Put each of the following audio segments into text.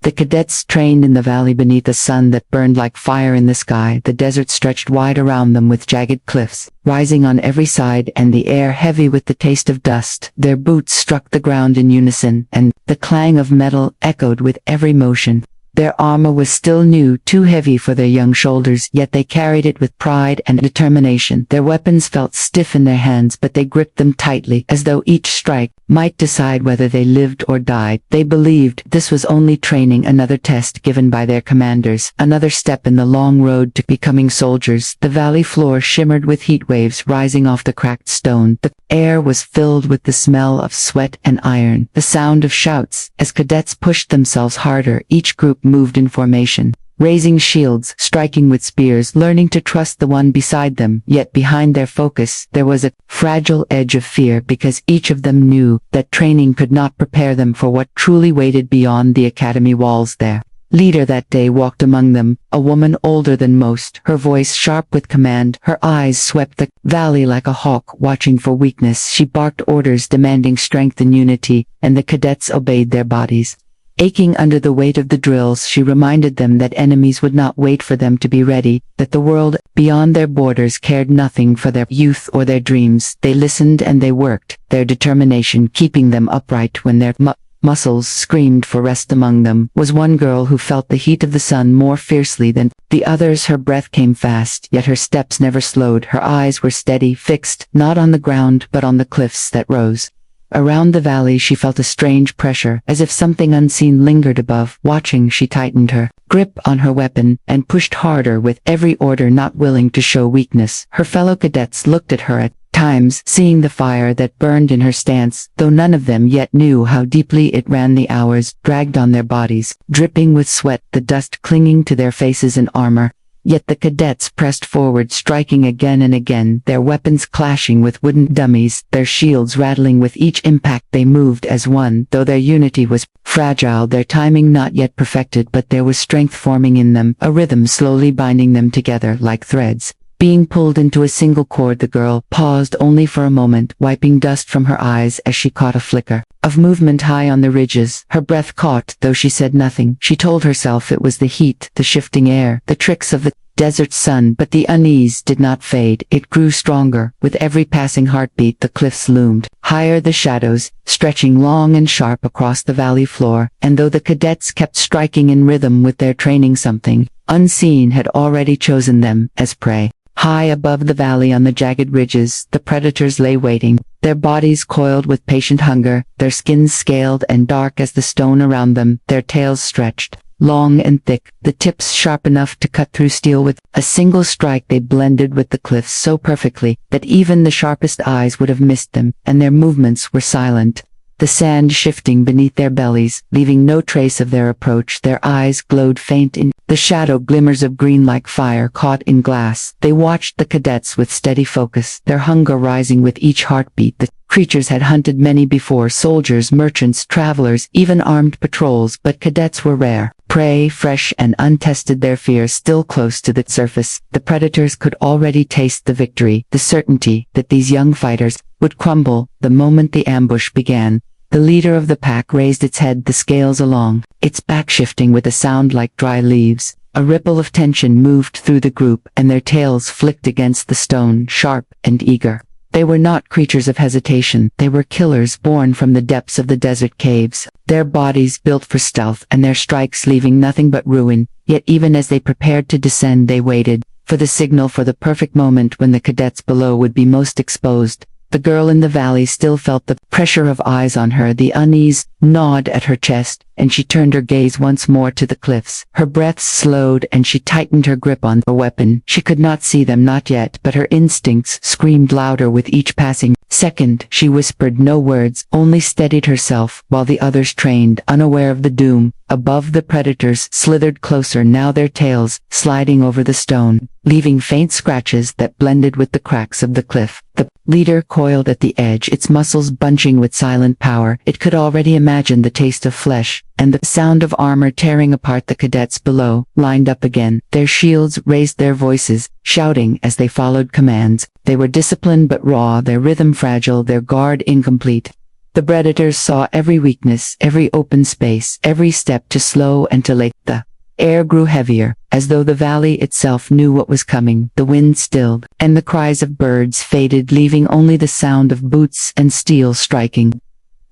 The cadets trained in the valley beneath a sun that burned like fire in the sky. The desert stretched wide around them with jagged cliffs, rising on every side, and the air heavy with the taste of dust. Their boots struck the ground in unison, and the clang of metal echoed with every motion. Their armor was still new, too heavy for their young shoulders, yet they carried it with pride and determination. Their weapons felt stiff in their hands, but they gripped them tightly, as though each strike might decide whether they lived or died. They believed this was only training, another test given by their commanders, another step in the long road to becoming soldiers. The valley floor shimmered with heat waves rising off the cracked stone. The air was filled with the smell of sweat and iron, the sound of shouts. As cadets pushed themselves harder, each group moved in formation, raising shields, striking with spears, learning to trust the one beside them. Yet behind their focus, there was a fragile edge of fear, because each of them knew that training could not prepare them for what truly waited beyond the academy walls. Their leader that day walked among them, a woman older than most, her voice sharp with command. Her eyes swept the valley like a hawk watching for weakness. She barked orders demanding strength and unity, and the cadets obeyed. Their bodies aching under the weight of the drills, she reminded them that enemies would not wait for them to be ready, that the world beyond their borders cared nothing for their youth or their dreams. They listened and they worked, their determination keeping them upright when their muscles screamed for rest. Among them was one girl who felt the heat of the sun more fiercely than the others. Her breath came fast, yet her steps never slowed. Her eyes were steady, fixed, not on the ground but on the cliffs that rose around the valley. She felt a strange pressure, as if something unseen lingered above. Watching, she tightened her grip on her weapon and pushed harder with every order, not willing to show weakness. Her fellow cadets looked at her at times, seeing the fire that burned in her stance, though none of them yet knew how deeply it ran. The hours dragged on their bodies, dripping with sweat, the dust clinging to their faces and armor. Yet the cadets pressed forward, striking again and again, their weapons clashing with wooden dummies, their shields rattling with each impact. They moved as one, though their unity was fragile, their timing not yet perfected, but there was strength forming in them, a rhythm slowly binding them together like threads being pulled into a single cord. The girl paused only for a moment, wiping dust from her eyes as she caught a flicker of movement high on the ridges. Her breath caught, though she said nothing. She told herself it was the heat, the shifting air, the tricks of the desert sun. But the unease did not fade. It grew stronger. With every passing heartbeat, the cliffs loomed higher, the shadows stretching long and sharp across the valley floor. And though the cadets kept striking in rhythm with their training, something unseen had already chosen them as prey. High above the valley on the jagged ridges, the predators lay waiting, their bodies coiled with patient hunger, their skins scaled and dark as the stone around them, their tails stretched, long and thick, the tips sharp enough to cut through steel. With a single strike they blended with the cliffs so perfectly that even the sharpest eyes would have missed them, and their movements were silent, the sand shifting beneath their bellies, leaving no trace of their approach. Their eyes glowed faint in the shadow, glimmers of green like fire caught in glass. They watched the cadets with steady focus, their hunger rising with each heartbeat. The creatures had hunted many before, soldiers, merchants, travelers, even armed patrols, but cadets were rare. Prey, fresh and untested, their fear still close to the surface. The predators could already taste the victory, the certainty that these young fighters would crumble the moment the ambush began. The leader of the pack raised its head, the scales along, its back shifting with a sound like dry leaves. A ripple of tension moved through the group, and their tails flicked against the stone, sharp and eager. They were not creatures of hesitation, they were killers born from the depths of the desert caves, their bodies built for stealth and their strikes leaving nothing but ruin. Yet even as they prepared to descend, they waited for the signal, for the perfect moment when the cadets below would be most exposed. The girl in the valley still felt the pressure of eyes on her, the unease gnawed at her chest, and she turned her gaze once more to the cliffs. Her breath slowed and she tightened her grip on the weapon. She could not see them, not yet, but her instincts screamed louder with each passing second. She whispered no words, only steadied herself, while the others trained, unaware of the doom. Above, the predators slithered closer, now their tails sliding over the stone, leaving faint scratches that blended with the cracks of the cliff. The leader coiled at the edge, its muscles bunching with silent power. It could already imagine the taste of flesh, and the sound of armor tearing apart. The cadets below lined up again, their shields raised, their voices shouting as they followed commands. They were disciplined but raw, their rhythm fragile, their guard incomplete. The predators saw every weakness, every open space, every step too slow and too late. The air grew heavier, as though the valley itself knew what was coming. The wind stilled, and the cries of birds faded, leaving only the sound of boots and steel striking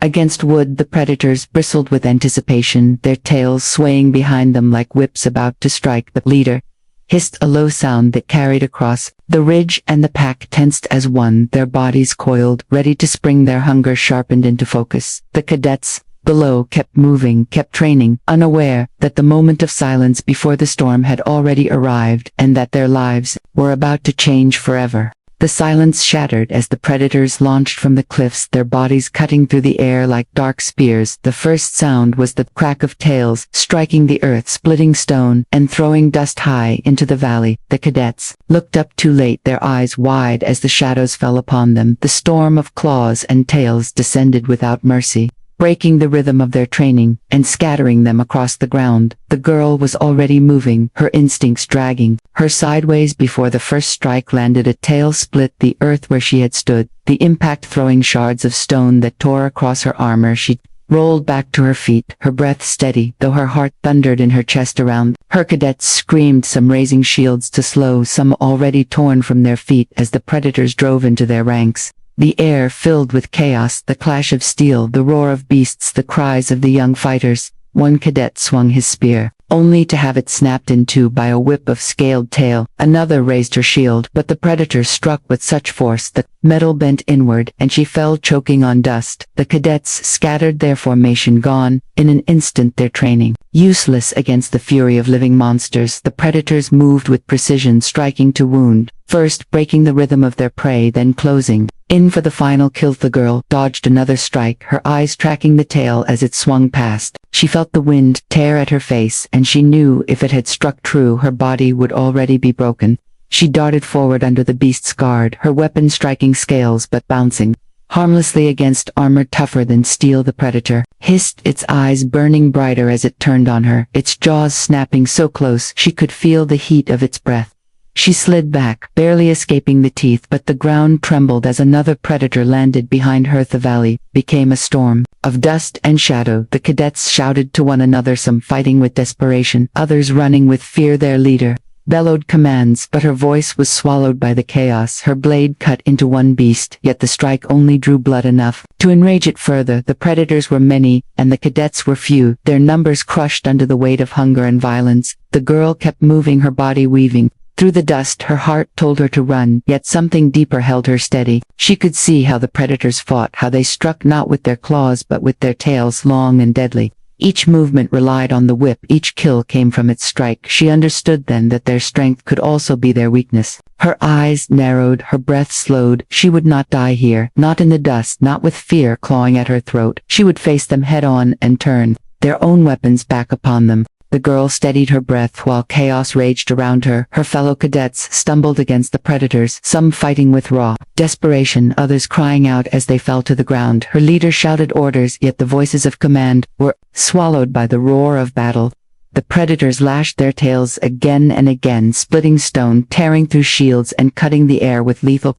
against wood. The predators bristled with anticipation, their tails swaying behind them like whips about to strike. The leader hissed a low sound that carried across the ridge, and the pack tensed as one, their bodies coiled, ready to spring, their hunger sharpened into focus. The cadets below kept moving, kept training, unaware that the moment of silence before the storm had already arrived, and that their lives were about to change forever. The silence shattered as the predators launched from the cliffs, their bodies cutting through the air like dark spears. The first sound was the crack of tails striking the earth, splitting stone, and throwing dust high into the valley. The cadets looked up too late, their eyes wide as the shadows fell upon them. The storm of claws and tails descended without mercy, breaking the rhythm of their training, and scattering them across the ground. The girl was already moving, her instincts dragging her sideways before the first strike landed. A tail split the earth where she had stood, the impact throwing shards of stone that tore across her armor. She rolled back to her feet, her breath steady, though her heart thundered in her chest. Around her, cadets screamed, some raising shields to slow, some already torn from their feet as the predators drove into their ranks. The air filled with chaos, the clash of steel, the roar of beasts, the cries of the young fighters. One cadet swung his spear, only to have it snapped in two by a whip of scaled tail. Another raised her shield, but the predator struck with such force that metal bent inward, and she fell choking on dust. The cadets scattered, their formation gone in an instant, their training useless against the fury of living monsters. The predators moved with precision, striking to wound, first breaking the rhythm of their prey, then closing in for the final kill. The girl dodged another strike, her eyes tracking the tail as it swung past. She felt the wind tear at her face, and she knew if it had struck true, her body would already be broken. She darted forward under the beast's guard, her weapon striking scales but bouncing harmlessly against armor tougher than steel. The predator hissed, its eyes burning brighter as it turned on her, its jaws snapping so close she could feel the heat of its breath. She slid back, barely escaping the teeth, but the ground trembled as another predator landed behind her. The valley became a storm of dust and shadow. The cadets shouted to one another, some fighting with desperation, others running with fear. Their leader bellowed commands, but her voice was swallowed by the chaos. Her blade cut into one beast, yet the strike only drew blood enough to enrage it further. The predators were many, and the cadets were few, their numbers crushed under the weight of hunger and violence. The girl kept moving, her body weaving through the dust. Her heart told her to run, yet something deeper held her steady. She could see how the predators fought, how they struck not with their claws but with their tails, long and deadly. Each movement relied on the whip, each kill came from its strike. She understood then that their strength could also be their weakness. Her eyes narrowed, her breath slowed. She would not die here, not in the dust, not with fear clawing at her throat. She would face them head on and turn their own weapons back upon them. The girl steadied her breath while chaos raged around her. Her fellow cadets stumbled against the predators, some fighting with raw desperation, others crying out as they fell to the ground. Her leader shouted orders, yet the voices of command were swallowed by the roar of battle. The predators lashed their tails again and again, splitting stone, tearing through shields, and cutting the air with lethal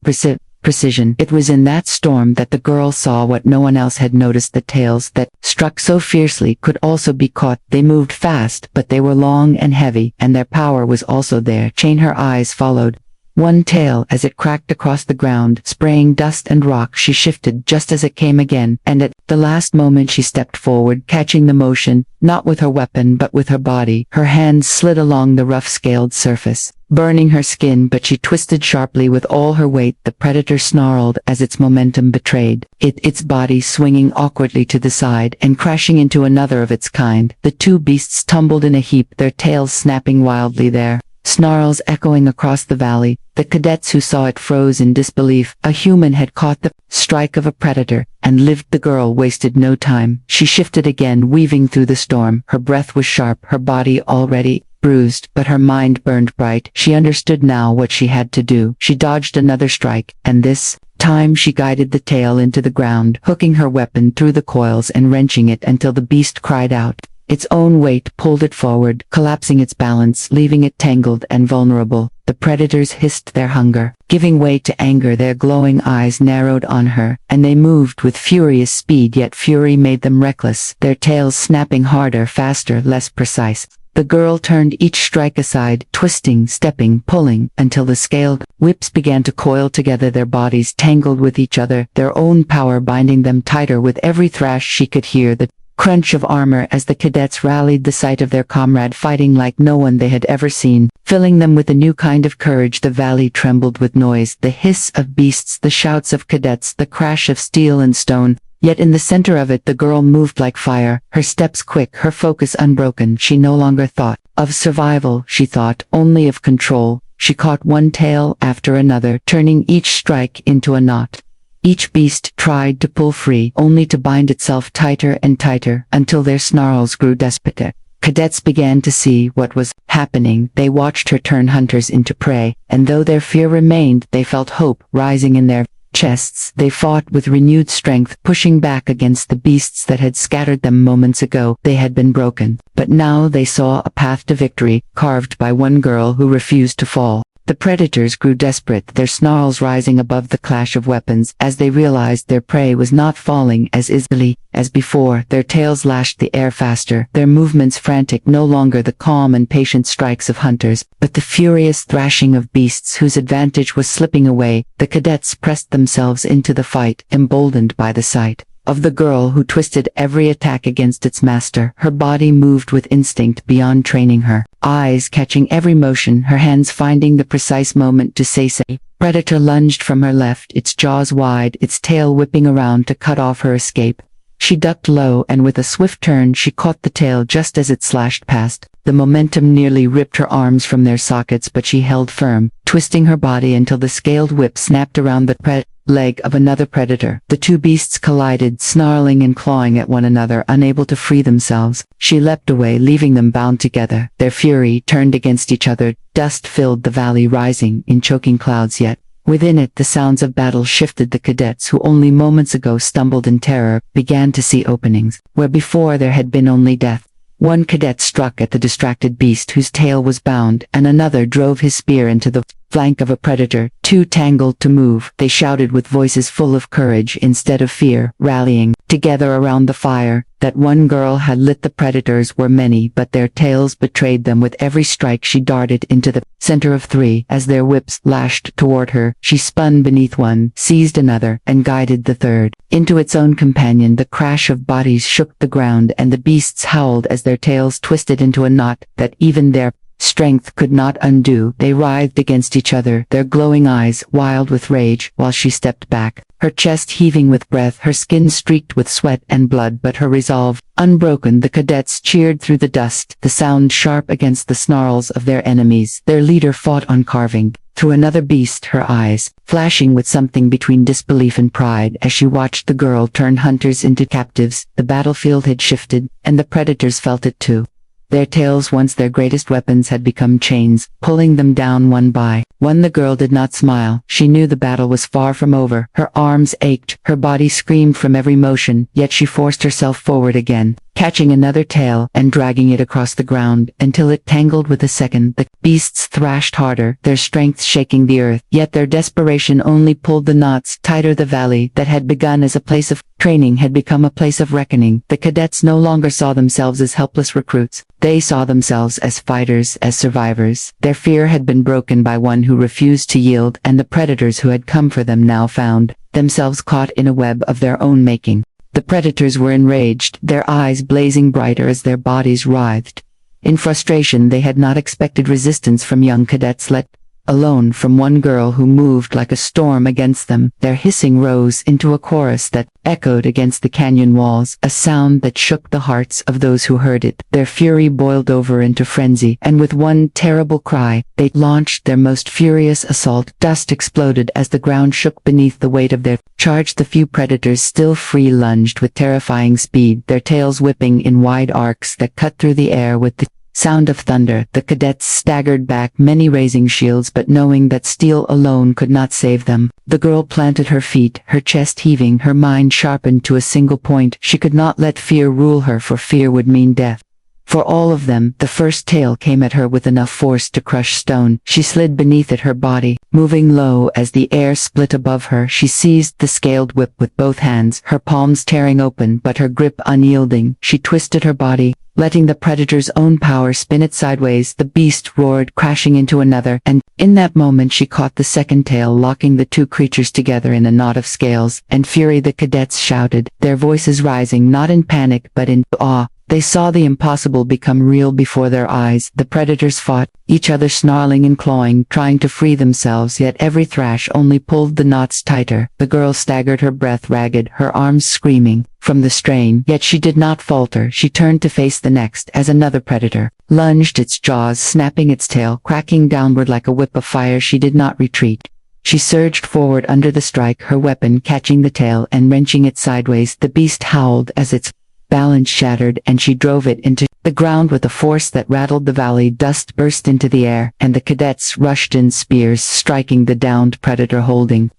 precision. It was in that storm that the girl saw what no one else had noticed. The tails that struck so fiercely could also be caught. They moved fast, but they were long and heavy, and their power was also there. Her eyes followed one tail as it cracked across the ground, spraying dust and rock. She shifted just as it came again, and at the last moment she stepped forward, catching the motion, not with her weapon but with her body. Her hands slid along the rough scaled surface, burning her skin, but she twisted sharply with all her weight. The predator snarled as its momentum betrayed its body swinging awkwardly to the side and crashing into another of its kind. The two beasts tumbled in a heap, their tails snapping wildly, their snarls echoing across the valley. The cadets who saw it froze in disbelief. A human had caught the strike of a predator and lived. The girl wasted no time. She shifted again, weaving through the storm. Her breath was sharp, her body already bruised, but her mind burned bright. She understood now what she had to do. She dodged another strike, and this time she guided the tail into the ground, hooking her weapon through the coils and wrenching it until the beast cried out. Its own weight pulled it forward, collapsing its balance, leaving it tangled and vulnerable. The predators hissed their hunger. Giving way to anger, their glowing eyes narrowed on her, and they moved with furious speed, yet fury made them reckless, their tails snapping harder, faster, less precise. The girl turned each strike aside, twisting, stepping, pulling, until the scaled whips began to coil together, their bodies tangled with each other, their own power binding them tighter. With every thrash she could hear the crunch of armor as the cadets rallied, the sight of their comrade fighting like no one they had ever seen, filling them with a new kind of courage. The valley trembled with noise, the hiss of beasts, the shouts of cadets, the crash of steel and stone. Yet in the center of it the girl moved like fire, her steps quick, her focus unbroken. She no longer thought of survival, she thought only of control. She caught one tail after another, turning each strike into a knot. Each beast tried to pull free, only to bind itself tighter and tighter, until their snarls grew desperate. Cadets began to see what was happening. They watched her turn hunters into prey, and though their fear remained, they felt hope rising in their chests. They fought with renewed strength, pushing back against the beasts that had scattered them moments ago. They had been broken, but now they saw a path to victory, carved by one girl who refused to fall. The predators grew desperate, their snarls rising above the clash of weapons. As they realized their prey was not falling as easily as before, their tails lashed the air faster, their movements frantic, no longer the calm and patient strikes of hunters, but the furious thrashing of beasts whose advantage was slipping away. The cadets pressed themselves into the fight, emboldened by the sight of the girl who twisted every attack against its master. Her body moved with instinct beyond training, her eyes catching every motion, her hands finding the precise moment to say. Predator lunged from her left, its jaws wide, its tail whipping around to cut off her escape. She ducked low, and with a swift turn she caught the tail just as it slashed past. The momentum nearly ripped her arms from their sockets, but she held firm, twisting her body until the scaled whip snapped around the leg of another predator. The two beasts collided, snarling and clawing at one another, unable to free themselves. She leapt away, leaving them bound together. Their fury turned against each other. Dust filled the valley, rising in choking clouds, yet within it the sounds of battle shifted. The cadets, who only moments ago stumbled in terror, began to see openings where before there had been only death. One cadet struck at the distracted beast whose tail was bound, and another drove his spear into the flank of a predator. Two tangled to move. They shouted with voices full of courage instead of fear, rallying together around the fire that one girl had lit. The predators were many, but their tails betrayed them. With every strike she darted into the center of three. As their whips lashed toward her, she spun beneath one, seized another, and guided the third into its own companion. The crash of bodies shook the ground, and the beasts howled as their tails twisted into a knot that even their strength could not undo. They writhed against each other, their glowing eyes wild with rage, while she stepped back, her chest heaving with breath, her skin streaked with sweat and blood, but her resolve unbroken. The cadets cheered through the dust, the sound sharp against the snarls of their enemies. Their leader fought on, carving through another beast, her eyes flashing with something between disbelief and pride. As she watched the girl turn hunters into captives, the battlefield had shifted, and the predators felt it too. Their tails, once their greatest weapons, had become chains, pulling them down one by one. The girl did not smile. She knew the battle was far from over. Her arms ached, her body screamed from every motion, yet she forced herself forward again, catching another tail and dragging it across the ground until it tangled with a second. The beasts thrashed harder, their strength shaking the earth, yet their desperation only pulled the knots tighter. The valley that had begun as a place of training had become a place of reckoning. The cadets no longer saw themselves as helpless recruits. They saw themselves as fighters, as survivors. Their fear had been broken by one who refused to yield, and the predators who had come for them now found themselves caught in a web of their own making. The predators were enraged, their eyes blazing brighter as their bodies writhed. In frustration, they had not expected resistance from young cadets, let alone from one girl who moved like a storm against them. Their hissing rose into a chorus that echoed against the canyon walls, a sound that shook the hearts of those who heard it. Their fury boiled over into frenzy, and with one terrible cry, they launched their most furious assault. Dust exploded as the ground shook beneath the weight of their charge. The few predators, still free, lunged with terrifying speed, their tails whipping in wide arcs that cut through the air with the sound of thunder. The cadets staggered back, many raising shields, but knowing that steel alone could not save them. The girl planted her feet, her chest heaving, her mind sharpened to a single point. She could not let fear rule her, for fear would mean death. For all of them, the first tail came at her with enough force to crush stone. She slid beneath it, her body moving low as the air split above her. She seized the scaled whip with both hands, her palms tearing open but her grip unyielding. She twisted her body, letting the predator's own power spin it sideways. The beast roared, crashing into another, and in that moment she caught the second tail, locking the two creatures together in a knot of scales and fury. The cadets shouted, their voices rising not in panic but in awe. They saw the impossible become real before their eyes. The predators fought, each other snarling and clawing, trying to free themselves, yet every thrash only pulled the knots tighter. The girl staggered, her breath ragged, her arms screaming from the strain, yet she did not falter. She turned to face the next as another predator lunged, its jaws snapping, its tail cracking downward like a whip of fire. She did not retreat. She surged forward under the strike, her weapon catching the tail and wrenching it sideways. The beast howled as its balance shattered, and she drove it into the ground with a force that rattled the valley. Dust burst into the air, and the cadets rushed in, spears striking the downed predator, holding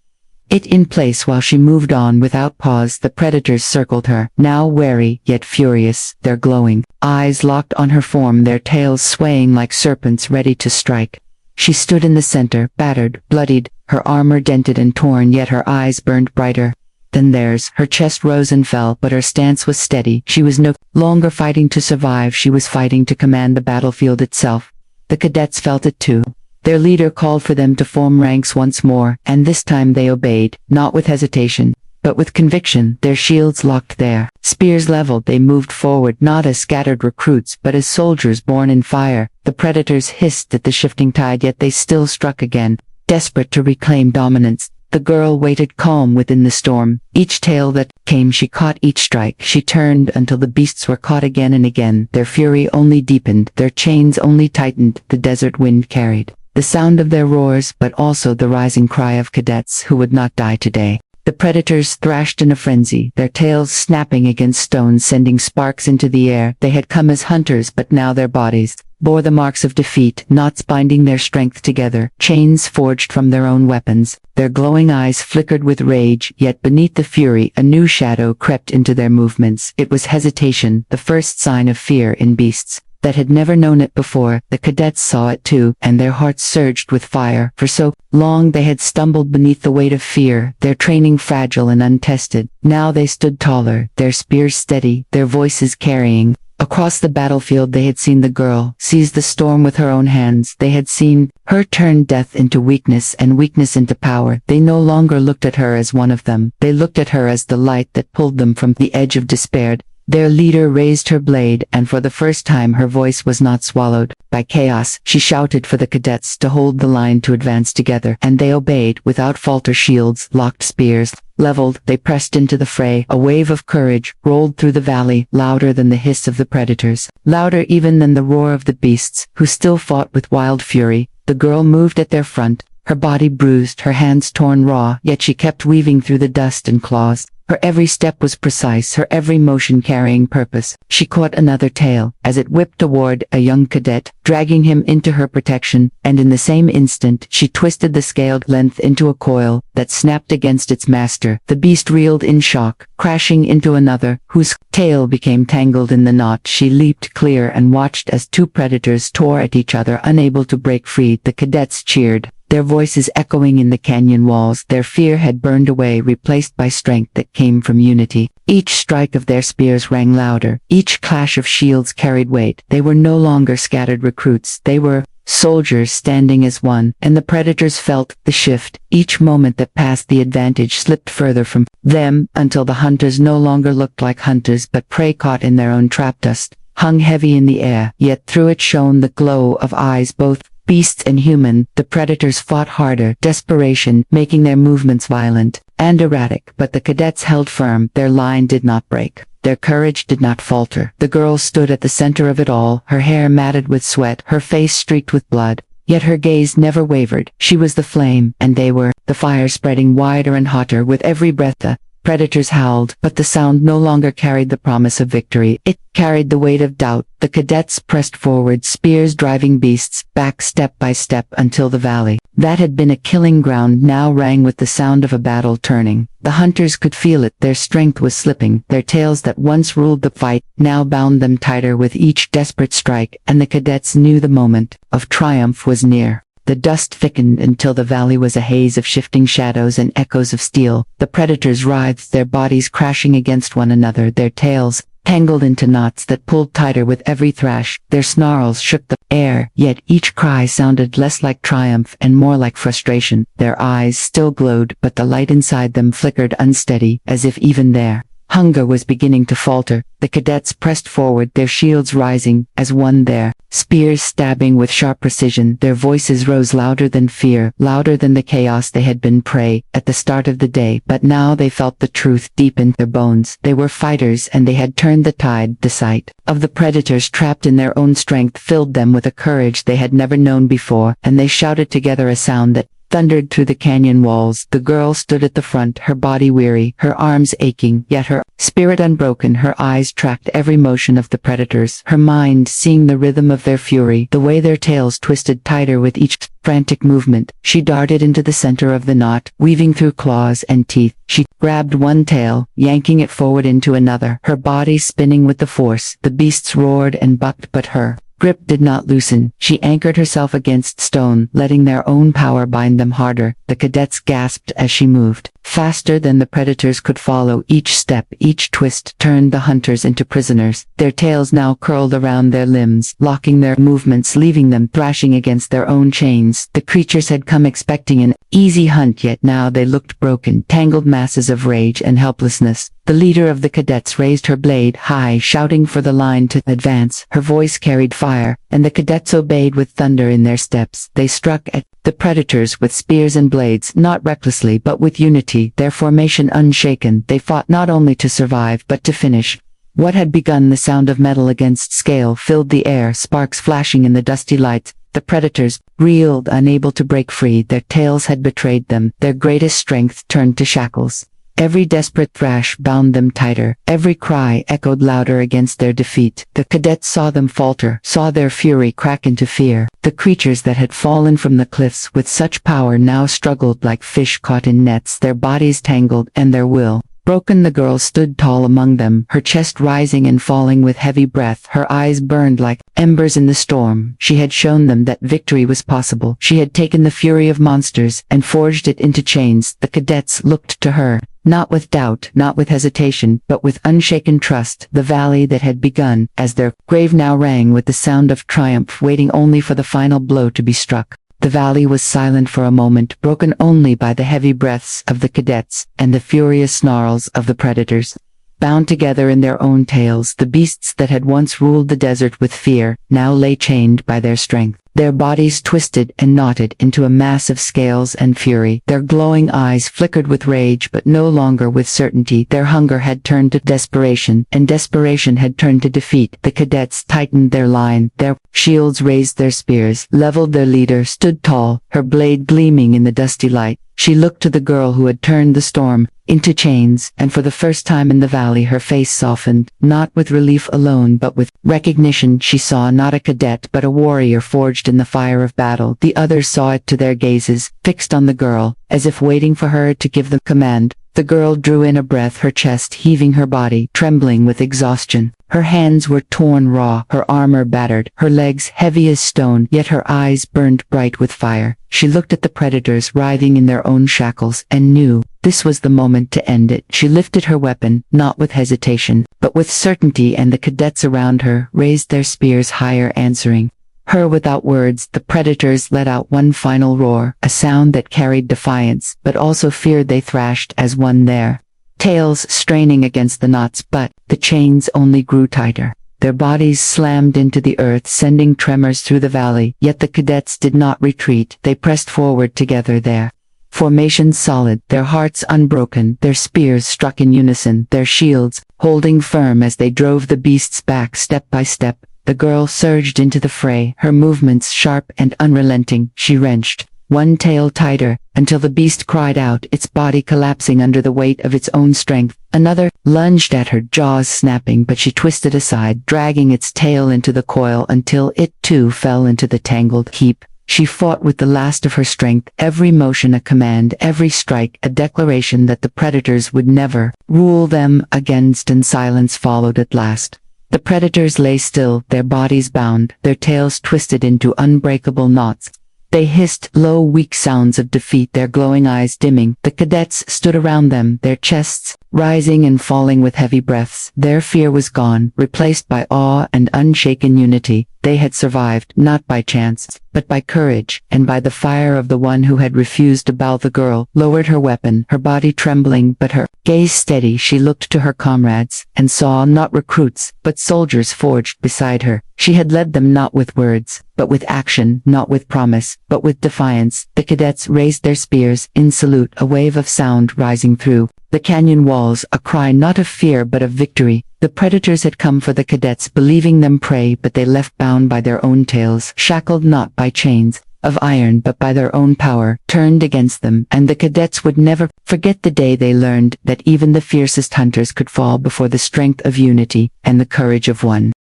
it in place while she moved on without pause. The predators circled her, now wary yet furious, their glowing eyes locked on her form, their tails swaying like serpents ready to strike. She stood in the center, battered, bloodied, her armor dented and torn, yet her eyes burned brighter than theirs. Her chest rose and fell, but her stance was steady. She was no longer fighting to survive, she was fighting to command the battlefield itself. The cadets felt it too. Their leader called for them to form ranks once more, and this time they obeyed, not with hesitation, but with conviction. Their shields locked, their spears leveled, they moved forward, not as scattered recruits, but as soldiers born in fire. The predators hissed at the shifting tide, yet they still struck again, desperate to reclaim dominance. The girl waited calm within the storm. Each tail that came she caught, each strike she turned until the beasts were caught again and again. Their fury only deepened, their chains only tightened. The desert wind carried the sound of their roars, but also the rising cry of cadets who would not die today. The predators thrashed in a frenzy, their tails snapping against stones, sending sparks into the air. They had come as hunters, but now their bodies bore the marks of defeat, knots binding their strength together, chains forged from their own weapons. Their glowing eyes flickered with rage, yet beneath the fury a new shadow crept into their movements. It was hesitation, the first sign of fear in beasts that had never known it before. The cadets saw it too, and their hearts surged with fire. For so long they had stumbled beneath the weight of fear, their training fragile and untested. Now they stood taller, their spears steady, their voices carrying. Across the battlefield they had seen the girl seize the storm with her own hands. They had seen her turn death into weakness and weakness into power. They no longer looked at her as one of them. They looked at her as the light that pulled them from the edge of despair. Their leader raised her blade, and for the first time her voice was not swallowed by chaos. She shouted for the cadets to hold the line, to advance together, and they obeyed without falter. Shields locked, spears leveled, they pressed into the fray. A wave of courage rolled through the valley, louder than the hiss of the predators, louder even than the roar of the beasts, who still fought with wild fury. The girl moved at their front, her body bruised, her hands torn raw, yet she kept weaving through the dust and claws. Her every step was precise, her every motion carrying purpose. She caught another tail as it whipped toward a young cadet, dragging him into her protection, and in the same instant she twisted the scaled length into a coil that snapped against its master. The beast reeled in shock, crashing into another, whose tail became tangled in the knot. She leaped clear and watched as two predators tore at each other, unable to break free. The cadets cheered, their voices echoing in the canyon walls. Their fear had burned away, replaced by strength that came from unity. Each strike of their spears rang louder, each clash of shields carried weight. They were no longer scattered recruits, they were soldiers standing as one, and the predators felt the shift. Each moment that passed, the advantage slipped further from them, until the hunters no longer looked like hunters but prey caught in their own trap. Dust hung heavy in the air, yet through it shone the glow of eyes, both beast and human. The predators fought harder, desperation making their movements violent and erratic, but the cadets held firm. Their line did not break. Their courage did not falter. The girl stood at the center of it all, her hair matted with sweat, her face streaked with blood, yet her gaze never wavered. She was the flame, and they were the fire, spreading wider and hotter with every breath. The Predators howled, but the sound no longer carried the promise of victory. It carried the weight of doubt. The cadets pressed forward, spears driving beasts back step by step until the valley, that had been a killing ground, now rang with the sound of a battle turning. The hunters could feel it. Their strength was slipping. Their tails that once ruled the fight now bound them tighter with each desperate strike, and the cadets knew the moment of triumph was near. The dust thickened until the valley was a haze of shifting shadows and echoes of steel. The predators writhed, their bodies crashing against one another, their tails tangled into knots that pulled tighter with every thrash. Their snarls shook the air, yet each cry sounded less like triumph and more like frustration. Their eyes still glowed, but the light inside them flickered unsteady, as if even their hunger was beginning to falter. The cadets pressed forward, their shields rising as one, their spears stabbing with sharp precision. Their voices rose louder than fear, louder than the chaos they had been prey at the start of the day. But now they felt the truth deep in their bones. They were fighters, and they had turned the tide. The sight of the predators trapped in their own strength filled them with a courage they had never known before, and they shouted together, a sound that thundered through the canyon walls. The girl stood at the front, her body weary, her arms aching, yet her spirit unbroken. Her eyes tracked every motion of the predators, her mind seeing the rhythm of their fury, the way their tails twisted tighter with each frantic movement. She darted into the center of the knot, weaving through claws and teeth. She grabbed one tail, yanking it forward into another, her body spinning with the force. The beasts roared and bucked, but her grip did not loosen. She anchored herself against stone, letting their own power bind them harder. The cadets gasped as she moved faster than the predators could follow. Each step, each twist turned the hunters into prisoners. Their tails now curled around their limbs, locking their movements, leaving them thrashing against their own chains. The creatures had come expecting an easy hunt, yet now they looked broken, tangled masses of rage and helplessness. The leader of the cadets raised her blade high, shouting for the line to advance. Her voice carried fire, and the cadets obeyed with thunder in their steps. They struck at the predators with spears and blades, not recklessly but with unity, their formation unshaken. They fought not only to survive but to finish what had begun. The sound of metal against scale filled the air, sparks flashing in the dusty lights. The predators reeled, unable to break free. Their tails had betrayed them. Their greatest strength turned to shackles. Every desperate thrash bound them tighter. Every cry echoed louder against their defeat. The cadets saw them falter, saw their fury crack into fear. The creatures that had fallen from the cliffs with such power now struggled like fish caught in nets, their bodies tangled and their will broken. The girl stood tall among them, her chest rising and falling with heavy breath. Her eyes burned like embers in the storm. She had shown them that victory was possible. She had taken the fury of monsters and forged it into chains. The cadets looked to her, not with doubt, not with hesitation, but with unshaken trust. The valley that had begun as their grave now rang with the sound of triumph, waiting only for the final blow to be struck. The valley was silent for a moment, broken only by the heavy breaths of the cadets and the furious snarls of the predators. Bound together in their own tails, the beasts that had once ruled the desert with fear now lay chained by their strength. Their bodies twisted and knotted into a mass of scales and fury. Their glowing eyes flickered with rage, but no longer with certainty. Their hunger had turned to desperation, and desperation had turned to defeat. The cadets tightened their line, their shields raised, their spears leveled. Their leader stood tall, her blade gleaming in the dusty light. She looked to the girl who had turned the storm into chains, and for the first time in the valley her face softened, not with relief alone but with recognition. She saw not a cadet but a warrior forged in the fire of battle. The others saw it too, their gazes fixed on the girl, as if waiting for her to give the command. The girl drew in a breath, her chest heaving, her body trembling with exhaustion. Her hands were torn raw, her armor battered, her legs heavy as stone, yet her eyes burned bright with fire. She looked at the predators writhing in their own shackles, and knew this was the moment to end it. She lifted her weapon, not with hesitation, but with certainty, and the cadets around her raised their spears higher, answering her without words. The predators let out one final roar, a sound that carried defiance, but also fear. They thrashed as one, their tails straining against the knots, but the chains only grew tighter. Their bodies slammed into the earth, sending tremors through the valley. Yet the cadets did not retreat. They pressed forward together, their formation solid, their hearts unbroken. Their spears struck in unison, their shields holding firm as they drove the beasts back step by step. The girl surged into the fray, her movements sharp and unrelenting. She wrenched one tail tighter, until the beast cried out, its body collapsing under the weight of its own strength. Another lunged at her, jaws snapping, but she twisted aside, dragging its tail into the coil until it too fell into the tangled heap. She fought with the last of her strength, every motion a command, every strike a declaration that the predators would never rule them against, and silence followed at last. The predators lay still, their bodies bound, their tails twisted into unbreakable knots. They hissed low, weak sounds of defeat, their glowing eyes dimming. The cadets stood around them, their chests rising and falling with heavy breaths. Their fear was gone, replaced by awe and unshaken unity. They had survived, not by chance, but by courage, and by the fire of the one who had refused to bow. The girl lowered her weapon, her body trembling, but her gaze steady. She looked to her comrades, and saw not recruits, but soldiers forged beside her. She had led them not with words, but with action, not with promise, but with defiance. The cadets raised their spears, in salute, a wave of sound rising through the canyon walls, a cry not of fear but of victory. The predators had come for the cadets, believing them prey, but they left bound by their own tails, shackled not by chains of iron but by their own power, turned against them, and the cadets would never forget the day they learned that even the fiercest hunters could fall before the strength of unity and the courage of one.